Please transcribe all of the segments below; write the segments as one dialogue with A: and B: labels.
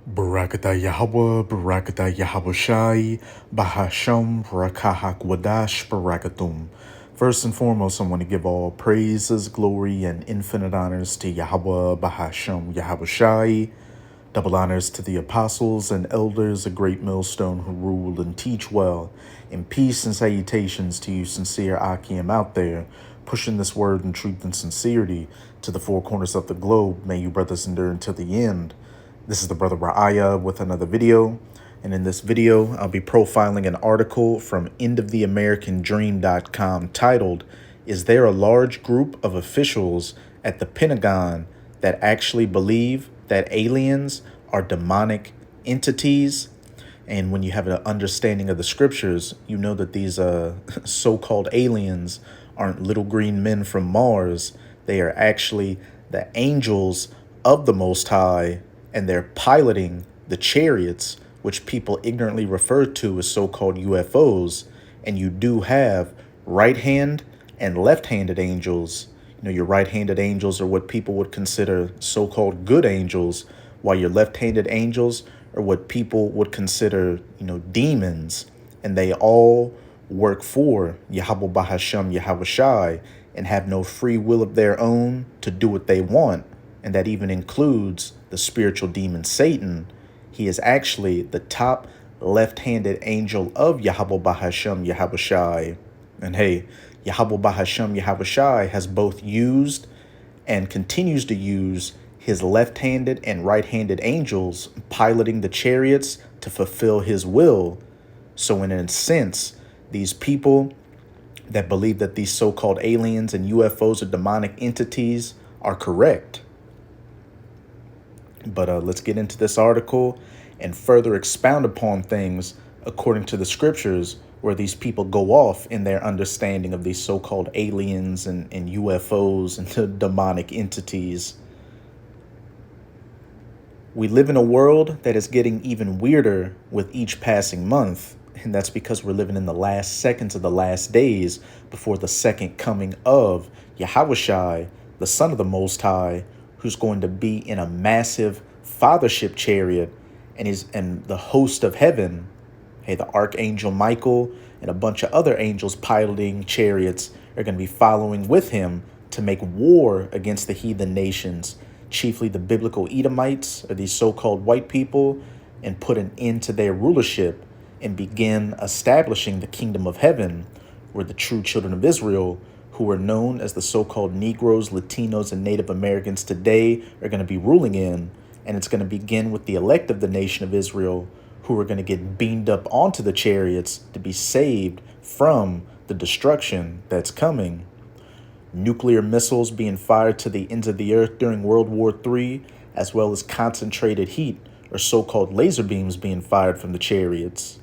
A: Barakata Yahweh, Barakata Yahweh Shai, Bahasham, Barakahak Wadash, Barakatum. First and foremost, I want to give all praises, glory, and infinite honors to Yahweh, Bahasham, Yahweh Shai. Double honors to the apostles and elders, a great millstone who rule and teach well. And peace and salutations to you, sincere Akim out there, pushing this word in truth and sincerity to the four corners of the globe. May you brothers endure until the end. This is the brother Ra'aya with another video. And in this video, I'll be profiling an article from endoftheamericandream.com titled, "Is there a large group of officials at the Pentagon that actually believe that aliens are demonic entities?" And when you have an understanding of the scriptures, you know that these so-called aliens aren't little green men from Mars. They are actually the angels of the Most High, and they're piloting the chariots, which people ignorantly refer to as so-called UFOs. And you do have right hand and left-handed angels. You know, your right-handed angels are what people would consider so-called good angels, while your left-handed angels are what people would consider, demons. And they all work for Yahweh Bahasham Yahweh Shai and have no free will of their own to do what they want. And that even includes the spiritual demon Satan. He is actually the top left-handed angel of Yahweh Bahasham Yahweh Shai. And hey, Yahweh Bahasham Yahweh Shai has both used and continues to use his left-handed and right-handed angels piloting the chariots to fulfill his will. So in a sense, these people that believe that these so-called aliens and UFOs are demonic entities are correct. But let's get into this article and further expound upon things according to the scriptures, where these people go off in their understanding of these so-called aliens and UFOs and the demonic entities. We live in a world that is getting even weirder with each passing month, and that's because we're living in the last seconds of the last days before the second coming of Yahushai, the Son of the Most High, who's going to be in a massive fathership chariot and the host of heaven. Hey, the Archangel Michael and a bunch of other angels piloting chariots are going to be following with him to make war against the heathen nations, chiefly the biblical Edomites, or these so-called white people, and put an end to their rulership and begin establishing the kingdom of heaven, where the true children of Israel, who are known as the so-called Negroes, Latinos, and Native Americans today, are going to be ruling in. And it's going to begin with the elect of the nation of Israel, who are going to get beamed up onto the chariots to be saved from the destruction that's coming. Nuclear missiles being fired to the ends of the earth during World War III, as well as concentrated heat, or so-called laser beams being fired from the chariots.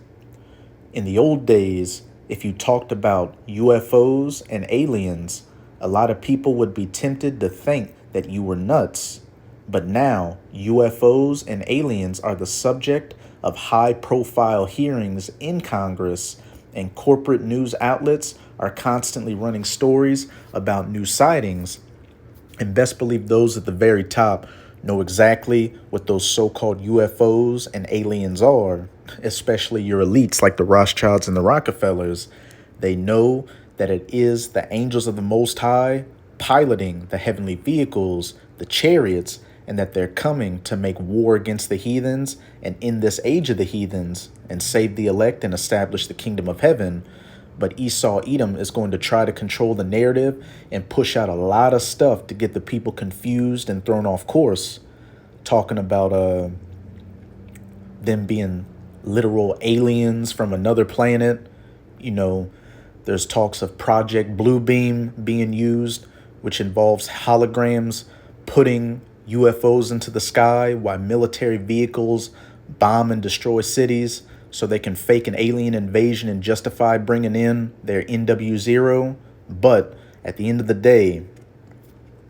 A: In the old days, if you talked about UFOs and aliens, a lot of people would be tempted to think that you were nuts. But now, UFOs and aliens are the subject of high-profile hearings in Congress, and corporate news outlets are constantly running stories about new sightings. And best believe those at the very top know exactly what those so-called UFOs and aliens are, especially your elites like the Rothschilds and the Rockefellers. They know that it is the angels of the Most High piloting the heavenly vehicles, the chariots, and that they're coming to make war against the heathens and in this age of the heathens and save the elect and establish the kingdom of heaven. But Esau Edom is going to try to control the narrative and push out a lot of stuff to get the people confused and thrown off course, talking about them being literal aliens from another planet. There's talks of Project Bluebeam being used, which involves holograms putting UFOs into the sky while military vehicles bomb and destroy cities so they can fake an alien invasion and justify bringing in their NW0. But at the end of the day,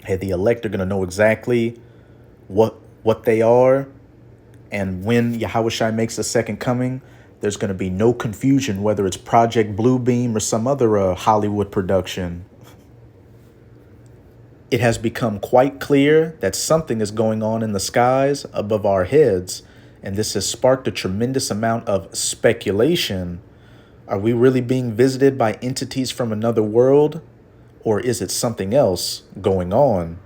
A: hey, the elect are going to know exactly what they are. And when Yahushua makes the second coming, there's going to be no confusion whether it's Project Bluebeam or some other Hollywood production. It has become quite clear that something is going on in the skies above our heads, And this has sparked a tremendous amount of speculation. Are we really being visited by entities from another world? Or is it something else going on?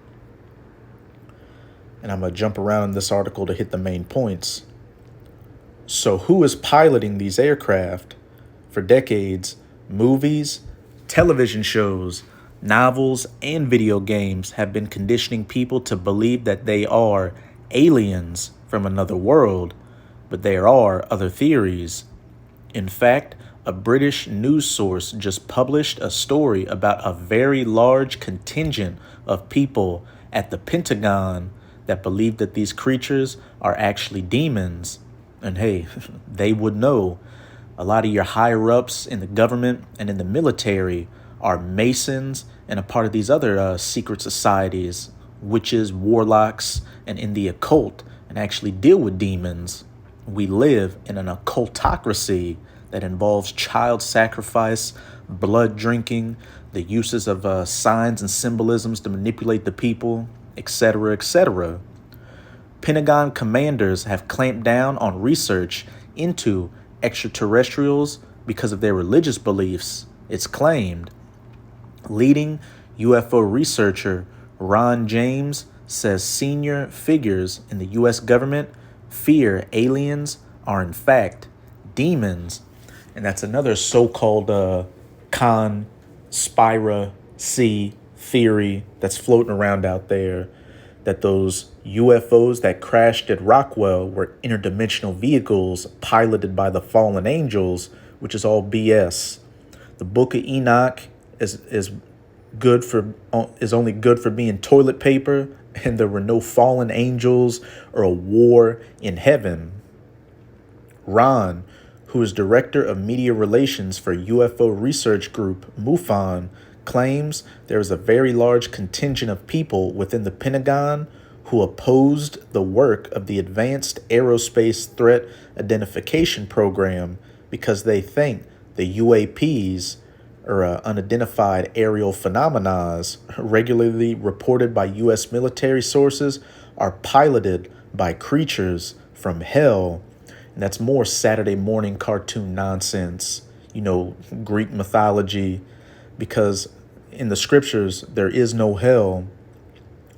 A: And I'm going to jump around in this article to hit the main points. So who is piloting these aircraft? For decades, movies, television shows, novels, and video games have been conditioning people to believe that they are aliens from another world, but there are other theories. In fact, a British news source just published a story about a very large contingent of people at the Pentagon that believe that these creatures are actually demons. And hey, they would know. A lot of your higher ups in the government and in the military are Masons and a part of these other secret societies, witches, warlocks, and in the occult, and actually deal with demons. We live in an occultocracy that involves child sacrifice, blood drinking, the uses of signs and symbolisms to manipulate the people, etc., etc. Pentagon commanders have clamped down on research into extraterrestrials because of their religious beliefs, it's claimed. Leading UFO researcher Ron James says senior figures in the U.S. government fear aliens are in fact demons. And that's another so-called conspiracy theory that's floating around out there, that those UFOs that crashed at Rockwell were interdimensional vehicles piloted by the fallen angels, which is all BS. The Book of Enoch is only good for being toilet paper, and there were no fallen angels or a war in heaven. Ron, who is director of media relations for UFO research group MUFON, claims there is a very large contingent of people within the Pentagon who opposed the work of the Advanced Aerospace Threat Identification Program because they think the UAPs, or unidentified aerial phenomena, regularly reported by U.S. military sources, are piloted by creatures from hell. And that's more Saturday morning cartoon nonsense, Greek mythology, because in the scriptures, there is no hell.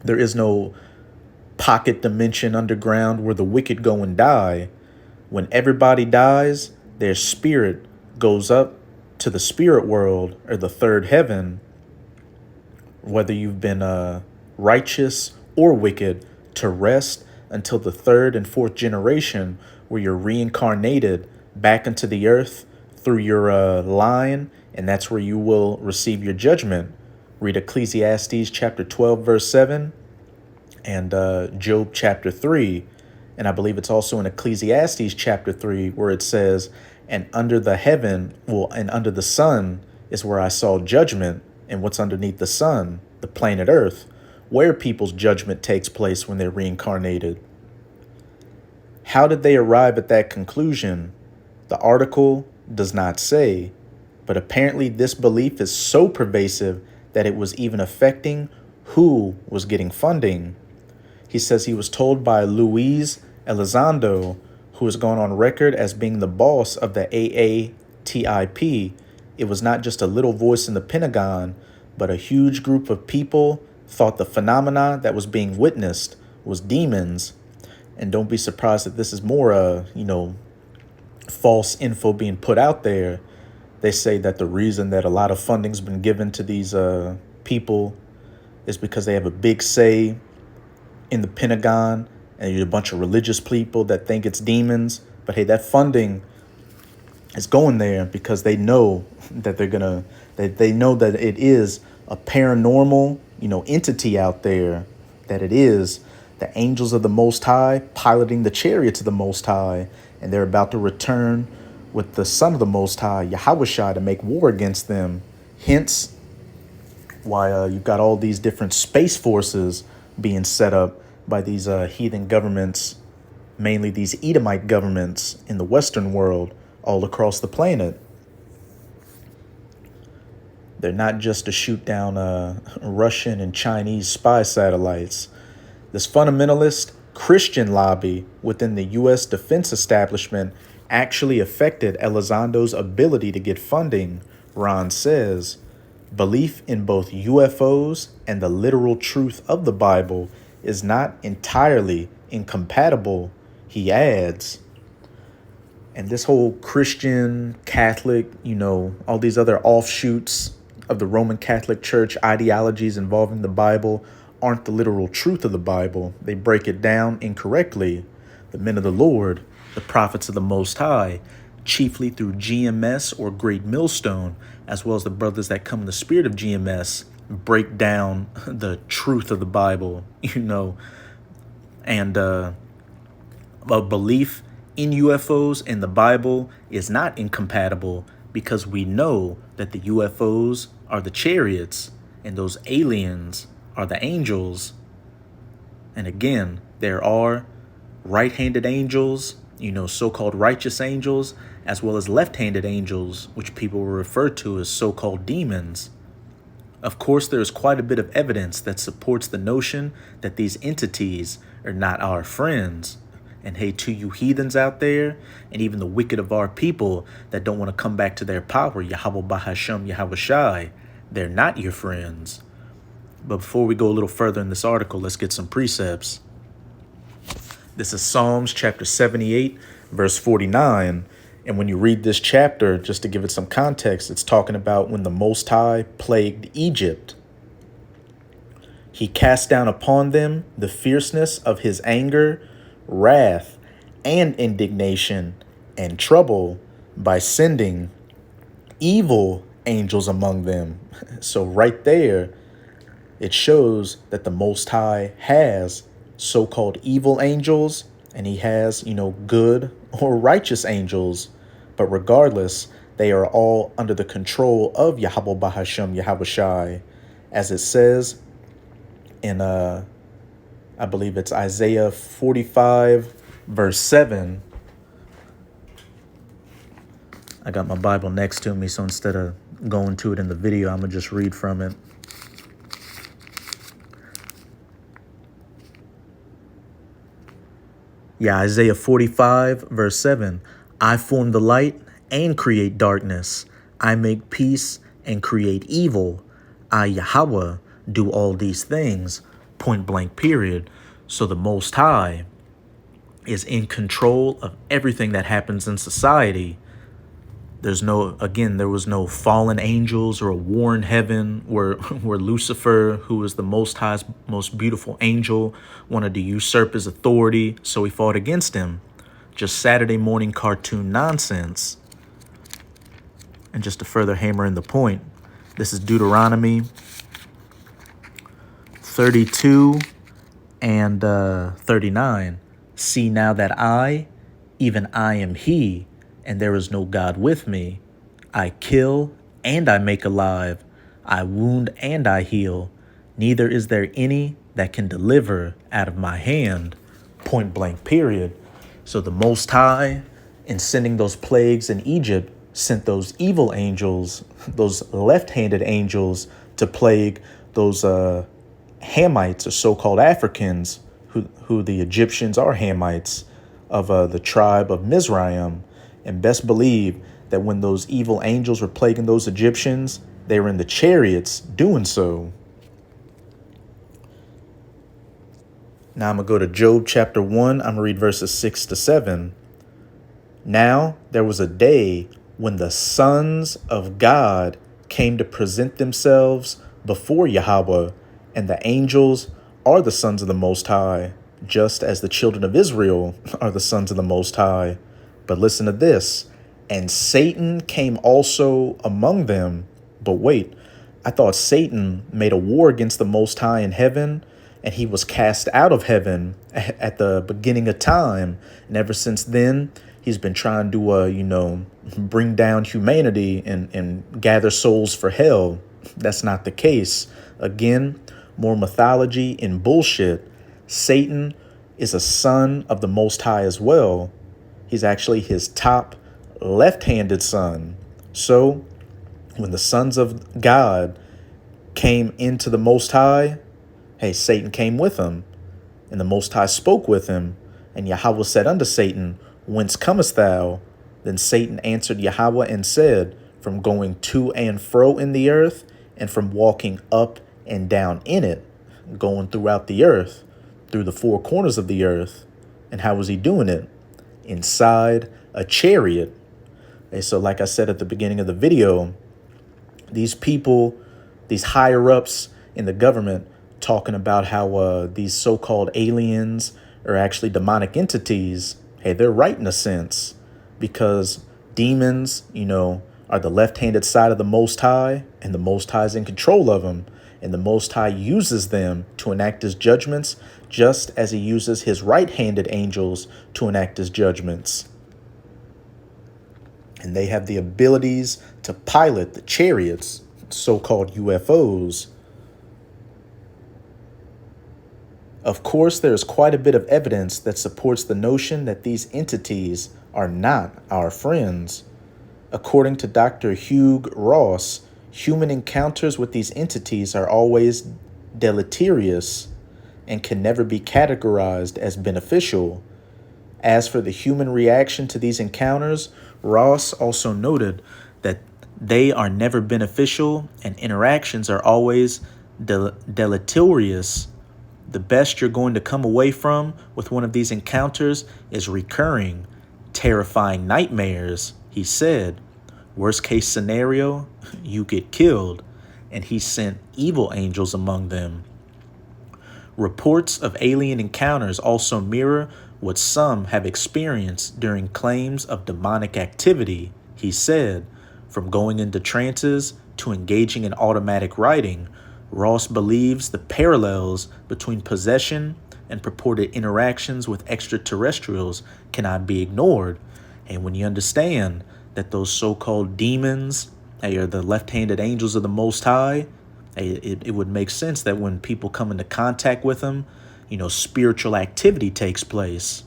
A: There is no pocket dimension underground where the wicked go and die. When everybody dies, their spirit goes up to the spirit world, or the third heaven, whether you've been righteous or wicked, to rest until the third and fourth generation, where you're reincarnated back into the earth through your line, and that's where you will receive your judgment. Read Ecclesiastes chapter 12, verse 7, and Job chapter 3. And I believe it's also in Ecclesiastes chapter 3 where it says, and under the heaven, and under the sun is where I saw judgment. And what's underneath the sun? The planet Earth, where people's judgment takes place when they're reincarnated. How did they arrive at that conclusion? The article does not say, but apparently this belief is so pervasive that it was even affecting who was getting funding. He says he was told by Luis Elizondo, who has gone on record as being the boss of the AATIP, it was not just a little voice in the Pentagon, but a huge group of people thought the phenomena that was being witnessed was demons. And don't be surprised that this is more, false info being put out there. They say that the reason that a lot of funding's been given to these people is because they have a big say in the Pentagon, and you're a bunch of religious people that think it's demons. But hey, that funding is going there because they know that they know that it is a paranormal, entity out there, that it is the angels of the Most High piloting the chariots of the Most High, and they're about to return with the Son of the Most High, Yahushua, to make war against them. Hence why you've got all these different space forces being set up by these heathen governments, mainly these Edomite governments in the Western world, all across the planet. They're not just to shoot down Russian and Chinese spy satellites. This fundamentalist Christian lobby within the U.S. defense establishment actually affected Elizondo's ability to get funding, Ron says. Belief in both UFOs and the literal truth of the Bible is not entirely incompatible, he adds. And this whole Christian, Catholic, all these other offshoots of the Roman Catholic Church ideologies involving the Bible aren't the literal truth of the Bible. They break it down incorrectly. The men of the Lord, the prophets of the Most High, chiefly through GMS or Great Millstone, as well as the brothers that come in the spirit of GMS, break down the truth of the Bible, and a belief in UFOs and the Bible is not incompatible because we know that the UFOs are the chariots and those aliens are the angels. And again, there are right-handed angels, so-called righteous angels, as well as left-handed angels, which people will refer to as so-called demons. Of course, there is quite a bit of evidence that supports the notion that these entities are not our friends. And hey, to you heathens out there, and even the wicked of our people that don't want to come back to their power, Yahweh Bahasham Yahweh Shai, they're not your friends. But before we go a little further in this article, let's get some precepts. This is Psalms chapter 78, verse 49. And when you read this chapter, just to give it some context, it's talking about when the Most High plagued Egypt. He cast down upon them the fierceness of his anger, wrath, and indignation, and trouble by sending evil angels among them. So right there, it shows that the Most High has so-called evil angels, and he has, good or righteous angels. But regardless, they are all under the control of Yahweh Bahasham Yahweh Shai, as it says in I believe it's Isaiah 45, verse 7. I got my Bible next to me, so instead of going to it in the video, I'm going to just read from it. Yeah, Isaiah 45, verse 7. I form the light and create darkness. I make peace and create evil. I, Yahweh, do all these things. Point blank, period. So the Most High is in control of everything that happens in society. There was no fallen angels or a war in heaven where Lucifer, who was the Most High's most beautiful angel, wanted to usurp his authority, so he fought against him. Just Saturday morning cartoon nonsense. And just to further hammer in the point, this is Deuteronomy 32 and 39. See now that I, even I am he, and there is no God with me. I kill and I make alive. I wound and I heal. Neither is there any that can deliver out of my hand. Point blank, period. So the Most High, in sending those plagues in Egypt, sent those evil angels, those left-handed angels, to plague those Hamites, or so-called Africans, who the Egyptians are Hamites, of the tribe of Mizraim. And best believe that when those evil angels were plaguing those Egyptians, they were in the chariots doing so. Now I'm going to go to Job chapter 1. I'm going to read verses 6 to 7. Now there was a day when the sons of God came to present themselves before Yahweh, and the angels are the sons of the Most High, just as the children of Israel are the sons of the Most High. But listen to this. And Satan came also among them. But wait, I thought Satan made a war against the Most High in heaven, and he was cast out of heaven at the beginning of time. And ever since then, he's been trying to, bring down humanity and gather souls for hell. That's not the case. Again, more mythology and bullshit. Satan is a son of the Most High as well. He's actually his top left-handed son. So when the sons of God came into the Most High, hey, Satan came with them. And the Most High spoke with him, and Yahweh said unto Satan, Whence comest thou? Then Satan answered Yahweh and said, From going to and fro in the earth, and from walking up and down in it, going throughout the earth, through the four corners of the earth. And how was he doing it? Inside a chariot. And so like I said at the beginning of the video, these people, these higher ups in the government, talking about how these so-called aliens are actually demonic entities. Hey, they're right in a sense, because demons, are the left-handed side of the Most High, and the Most High is in control of them, and the Most High uses them to enact his judgments, just as he uses his right-handed angels to enact his judgments. And they have the abilities to pilot the chariots, so-called UFOs. Of course, there is quite a bit of evidence that supports the notion that these entities are not our friends. According to Dr. Hugh Ross, human encounters with these entities are always deleterious and can never be categorized as beneficial. As for the human reaction to these encounters, Ross also noted that they are never beneficial and interactions are always deleterious. The best you're going to come away from with one of these encounters is recurring, terrifying nightmares, he said. Worst case scenario, you get killed, and he sent evil angels among them. Reports of alien encounters also mirror what some have experienced during claims of demonic activity, he said. From going into trances to engaging in automatic writing, Ross believes the parallels between possession and purported interactions with extraterrestrials cannot be ignored. And when you understand that those so-called demons are the left-handed angels of the Most High, it would make sense that when people come into contact with them, spiritual activity takes place.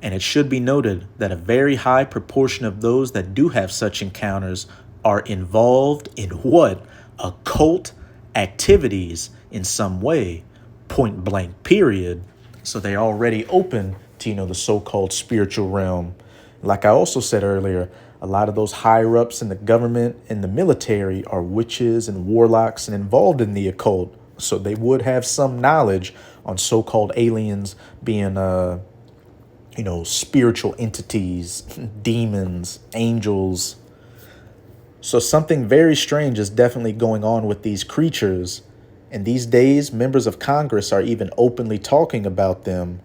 A: And it should be noted that a very high proportion of those that do have such encounters are involved in what? Occult activities in some way, point blank, period. So they're already open to, the so-called spiritual realm. Like I also said earlier, a lot of those higher ups in the government and the military are witches and warlocks and involved in the occult. So they would have some knowledge on so-called aliens being, spiritual entities, demons, angels. So something very strange is definitely going on with these creatures. And these days, members of Congress are even openly talking about them.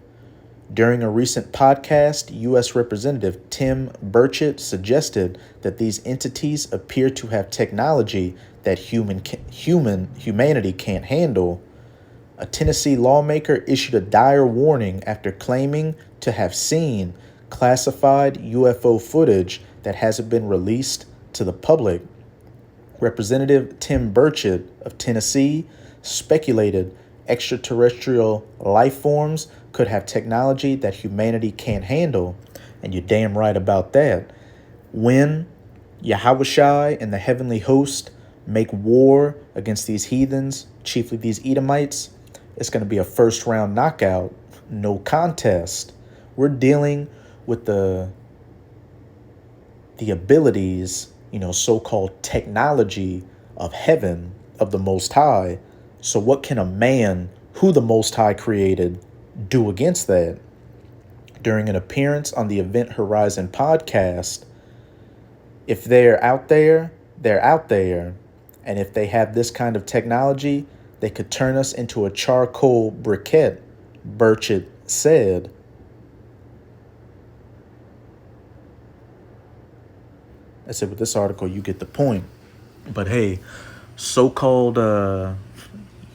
A: During a recent podcast, U.S. Representative Tim Burchett suggested that these entities appear to have technology that humanity can't handle. A Tennessee lawmaker issued a dire warning after claiming to have seen classified UFO footage that hasn't been released to the public. Representative Tim Burchett of Tennessee speculated extraterrestrial life forms could have technology that humanity can't handle. And you're damn right about that. When Yahushua and the heavenly host make war against these heathens, chiefly these Edomites, it's going to be a first round knockout, no contest. We're dealing with the abilities, so-called technology of heaven, of the Most High. So what can a man who the Most High created do against that? During an appearance on the Event Horizon podcast, if they're out there, they're out there. And if they have this kind of technology, they could turn us into a charcoal briquette, Burchett said. I said with this article, you get the point. But hey, so-called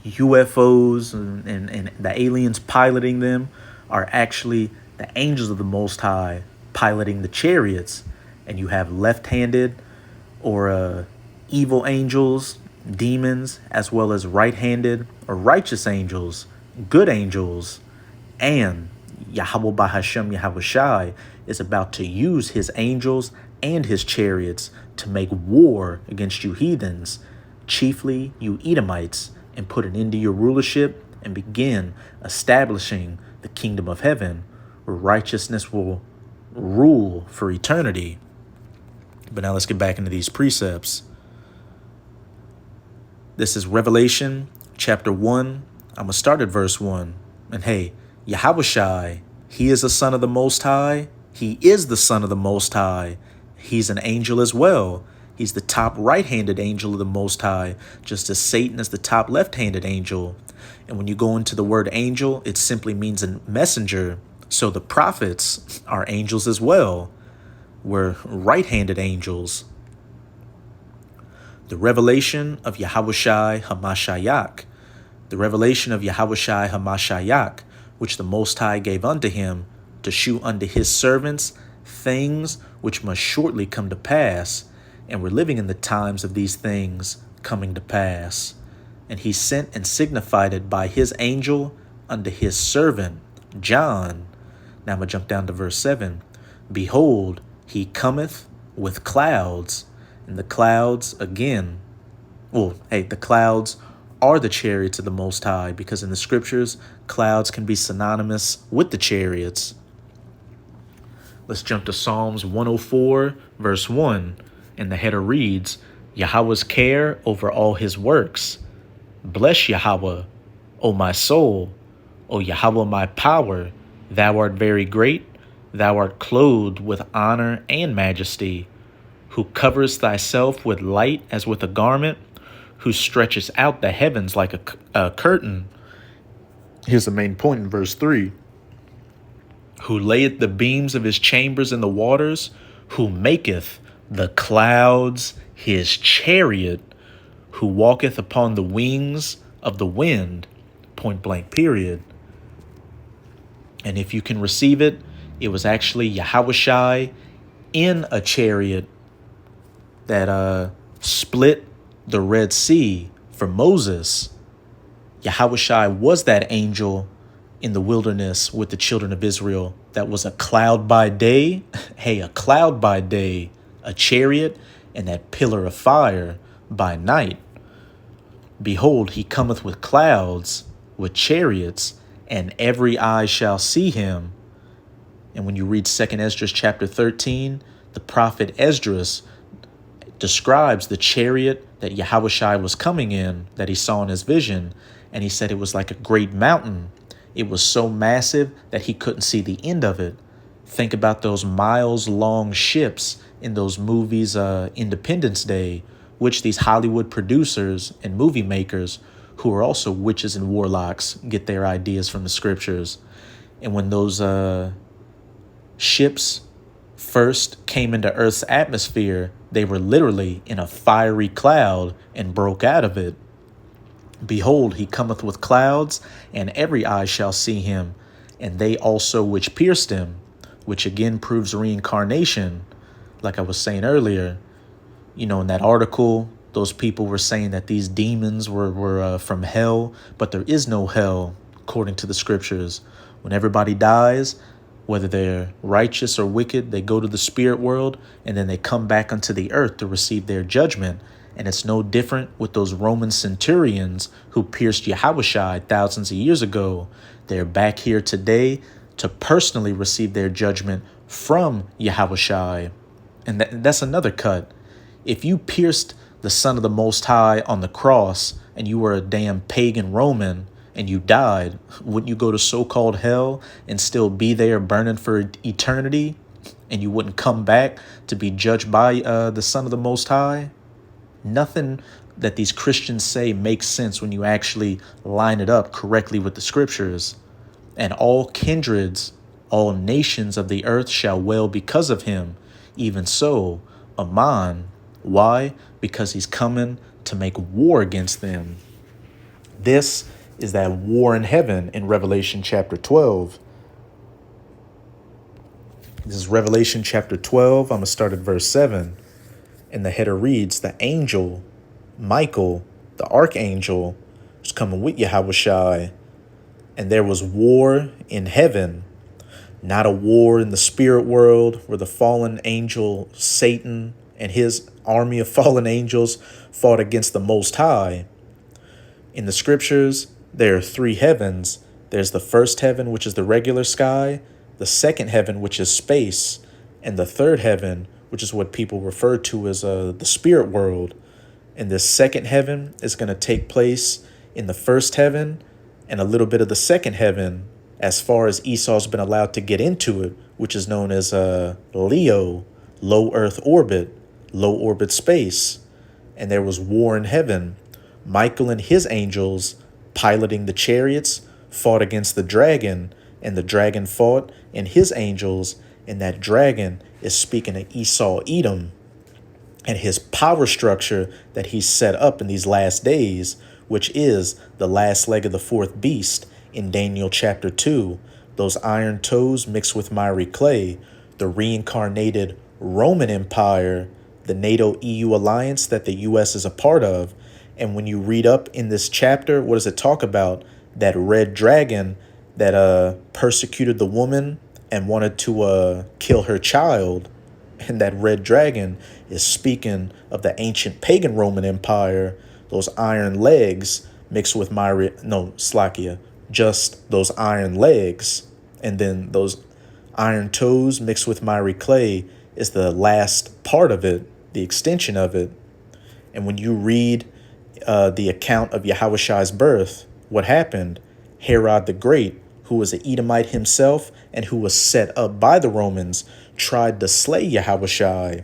A: UFOs and the aliens piloting them are actually the angels of the Most High piloting the chariots. And you have left-handed or evil angels, demons, as well as right-handed or righteous angels, good angels. And Yahweh Bahashem Yahushai is about to use his angels and his chariots to make war against you heathens, chiefly you Edomites and put an end to your rulership and begin establishing the kingdom of heaven where righteousness will rule for eternity. But now let's get back into these precepts. This is Revelation chapter 1. I'm going to start at verse 1. And hey, Yahushai, he is the Son of the Most High. He is the Son of the Most High. He's an angel as well. He's the top right-handed angel of the Most High, just as Satan is the top left-handed angel. And when you go into the word angel, it simply means a messenger. So the prophets are angels as well. We're right-handed angels. The revelation of Yahushai Hamashiach. The revelation of Yahushai Hamashiach, which the Most High gave unto him, to shew unto his servants things which must shortly come to pass. And we're living in the times of these things coming to pass. And he sent and signified it by his angel unto his servant John. Now I'm going to jump down to verse 7. Behold, he cometh with clouds. And the clouds, again, the clouds are the chariots of the Most High, because in the scriptures, clouds can be synonymous with the chariots. Let's jump to Psalms 104, verse 1. And the header reads, Yahweh's care over all his works. Bless Yahweh, O my soul. O Yahweh, my power. Thou art very great. Thou art clothed with honor and majesty, who coverest thyself with light as with a garment, who stretches out the heavens like a curtain. Here's the main point in verse 3. Who layeth the beams of his chambers in the waters, who maketh the clouds his chariot, who walketh upon the wings of the wind, point blank period. And if you can receive it, it was actually Yahushai in a chariot that split the Red Sea for Moses. Yahushai was that angel in the wilderness with the children of Israel that was a cloud by day, a cloud by day, a chariot, and that pillar of fire by night. Behold, he cometh with clouds, with chariots, and every eye shall see him. And when you read 2 Esdras chapter 13, the prophet Esdras describes the chariot that Yahushai was coming in, that he saw in his vision, and he said it was like a great mountain. It was so massive that he couldn't see the end of it. Think about those miles-long ships in those movies, Independence Day, which these Hollywood producers and movie makers, who are also witches and warlocks, get their ideas from the scriptures. And when those ships first came into Earth's atmosphere, they were literally in a fiery cloud and broke out of it. Behold, he cometh with clouds, and every eye shall see him, and they also which pierced him, which again proves reincarnation. Like I was saying earlier, in that article, those people were saying that these demons were from hell, but there is no hell, according to the scriptures. When everybody dies, whether they're righteous or wicked, they go to the spirit world, and then they come back unto the earth to receive their judgment. And it's no different with those Roman centurions who pierced Yahushai thousands of years ago. They're back here today to personally receive their judgment from Yahushai. And that's another cut. If you pierced the Son of the Most High on the cross and you were a damn pagan Roman and you died, wouldn't you go to so-called hell and still be there burning for eternity? And you wouldn't come back to be judged by the Son of the Most High? Nothing that these Christians say makes sense when you actually line it up correctly with the scriptures. And all kindreds, all nations of the earth shall wail because of him. Even so, Aman. Why? Because he's coming to make war against them. This is that war in heaven in Revelation chapter 12. This is Revelation chapter 12. I'm going to start at verse 7. And the header reads, the angel, Michael, the archangel, was coming with Yahushai. And there was war in heaven, not a war in the spirit world where the fallen angel Satan and his army of fallen angels fought against the Most High. In the scriptures, there are three heavens. There's the first heaven, which is the regular sky, the second heaven, which is space, and the third heaven, which is what people refer to as the spirit world. And this second heaven is going to take place in the first heaven and a little bit of the second heaven as far as Esau's been allowed to get into it, which is known as Leo, low Earth orbit, low orbit space. And there was war in heaven. Michael and his angels, piloting the chariots, fought against the dragon, and the dragon fought and his angels, and that dragon is speaking of Esau Edom and his power structure that he's set up in these last days, which is the last leg of the fourth beast in Daniel chapter 2, those iron toes mixed with miry clay, the reincarnated Roman Empire, the NATO-EU alliance that the U.S. is a part of. And when you read up in this chapter, what does it talk about? That red dragon that persecuted the woman and wanted to kill her child. And that red dragon is speaking of the ancient pagan Roman Empire, those iron legs mixed with Slakia, just those iron legs. And then those iron toes mixed with miry clay is the last part of it, the extension of it. And when you read the account of Yahushai's birth, what happened? Herod the Great, who was an Edomite himself and who was set up by the Romans, tried to slay Yahushai.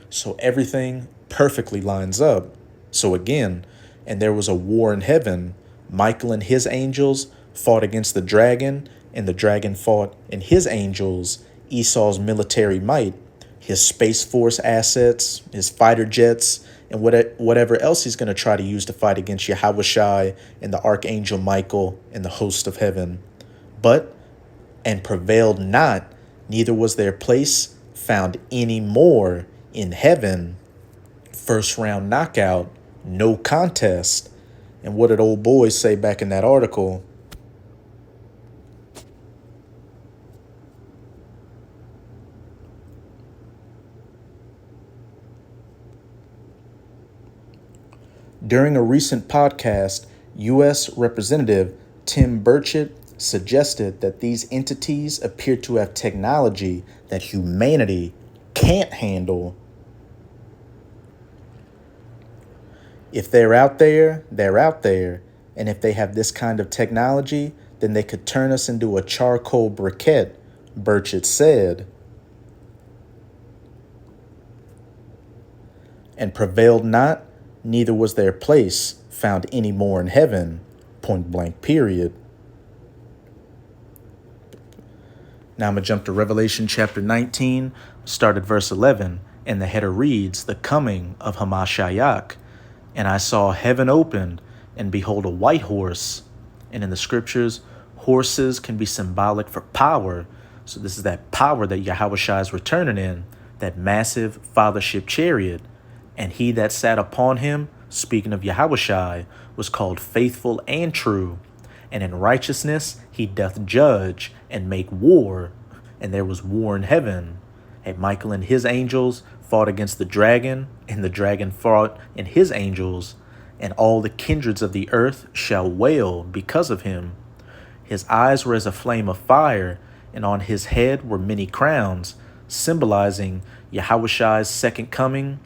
A: So everything perfectly lines up. So again, and there was a war in heaven. Michael and his angels fought against the dragon, and the dragon fought and his angels, Esau's military might, his Space Force assets, his fighter jets, and whatever else he's going to try to use to fight against Yahushai and the Archangel Michael and the host of heaven. And prevailed not, neither was their place found any more in heaven. First round knockout, no contest. And what did old boys say back in that article? During a recent podcast, U.S. Representative Tim Burchett suggested that these entities appear to have technology that humanity can't handle. If they're out there, they're out there. And if they have this kind of technology, then they could turn us into a charcoal briquette, Burchett said. And prevailed not, neither was their place found any more in heaven, point blank period. Now I'm going to jump to Revelation chapter 19, start at verse 11, and the header reads, "The coming of Hamashiach. And I saw heaven opened, and behold a white horse." And in the scriptures, horses can be symbolic for power. So this is that power that Yahushua is returning in, that massive fathership chariot. And he that sat upon him, speaking of Yahushua, was called Faithful and True. And in righteousness he doth judge and make war. And there was war in heaven. And Michael and his angels fought against the dragon, and the dragon fought and his angels. And all the kindreds of the earth shall wail because of him. His eyes were as a flame of fire, and on his head were many crowns, symbolizing Yahushua's second coming,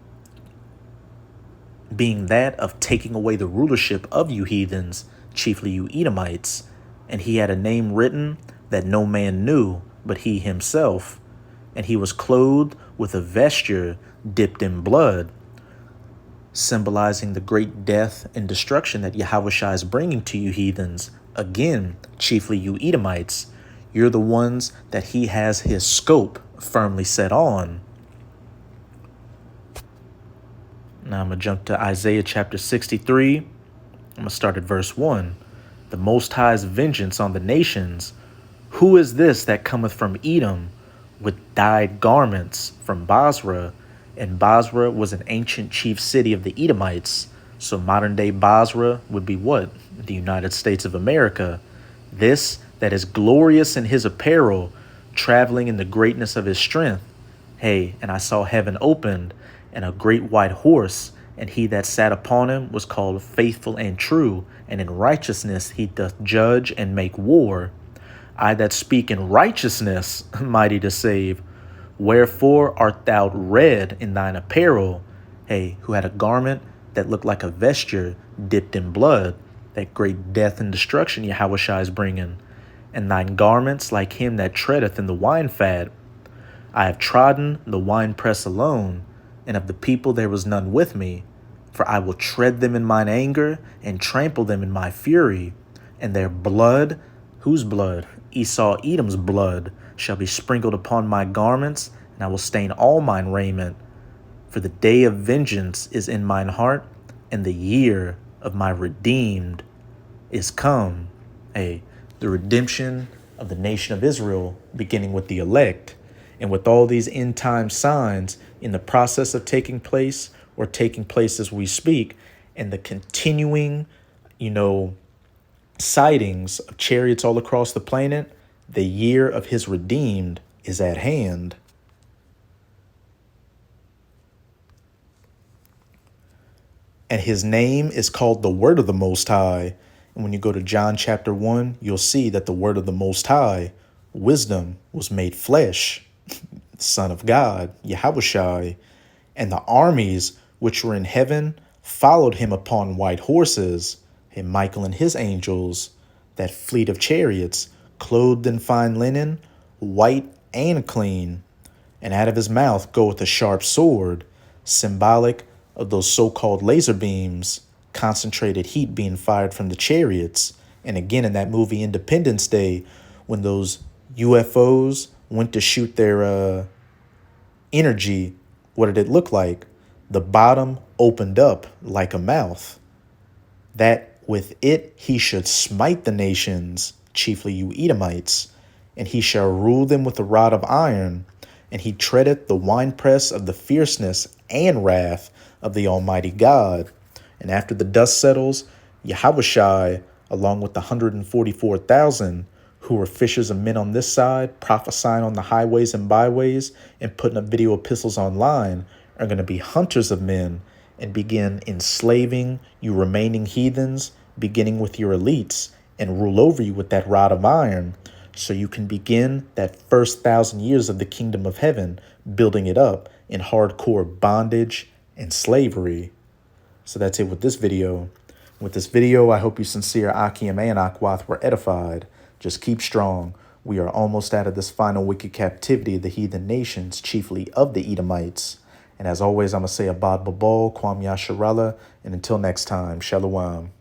A: being that of taking away the rulership of you heathens, chiefly you Edomites. And he had a name written that no man knew but he himself. And he was clothed with a vesture dipped in blood, symbolizing the great death and destruction that Yahushua is bringing to you heathens. Again, chiefly you Edomites. You're the ones that he has his scope firmly set on. Now I'm going to jump to Isaiah chapter 63. I'm going to start at verse 1. The Most High's vengeance on the nations. Who is this that cometh from Edom with dyed garments from Basra? And Basra was an ancient chief city of the Edomites. So modern day Basra would be what? The United States of America. This that is glorious in his apparel, traveling in the greatness of his strength. Hey, and I saw heaven opened, and a great white horse, And he that sat upon him was called Faithful and True, and in righteousness he doth judge and make war. I that speak in righteousness, mighty to save. Wherefore art thou red in thine apparel? Hey, who had a garment that looked like a vesture dipped in blood, that great death and destruction Yahushua is bringing. And thine garments like him that treadeth in the wine fat. I have trodden the winepress alone, and of the people there was none with me. For I will tread them in mine anger, and trample them in my fury. And their blood, whose blood? Esau Edom's blood, shall be sprinkled upon my garments, and I will stain all mine raiment. For the day of vengeance is in mine heart, and the year of my redeemed is come. Hey, the redemption of the nation of Israel, beginning with the elect. And with all these end time signs in the process of taking place or taking place as we speak, and the continuing, sightings of chariots all across the planet, the year of his redeemed is at hand. And his name is called the Word of the Most High. And when you go to John chapter 1, you'll see that the Word of the Most High, wisdom, was made flesh. Son of God, Yahushua, and the armies which were in heaven followed him upon white horses, and Michael and his angels, that fleet of chariots, clothed in fine linen, white and clean. And out of his mouth goeth a sharp sword, symbolic of those so-called laser beams, concentrated heat being fired from the chariots. And again, in that movie Independence Day, when those UFOs went to shoot their energy, what did it look like? The bottom opened up like a mouth, that with it he should smite the nations, chiefly you Edomites, and he shall rule them with a rod of iron, and he treadeth the winepress of the fierceness and wrath of the Almighty God. And after the dust settles, Yahushua, along with the 144,000, who were fishers of men on this side, prophesying on the highways and byways, and putting up video epistles online, are going to be hunters of men and begin enslaving you remaining heathens, beginning with your elites, and rule over you with that rod of iron, so you can begin that first 1,000 years of the kingdom of heaven, building it up in hardcore bondage and slavery. So that's it with this video. With this video, I hope you sincere Akim and Akwath were edified. Just keep strong. We are almost out of this final wicked captivity of the heathen nations, chiefly of the Edomites. And as always, I'm going to say Abad Babal, Kwam Yasharallah, and until next time, Shalom.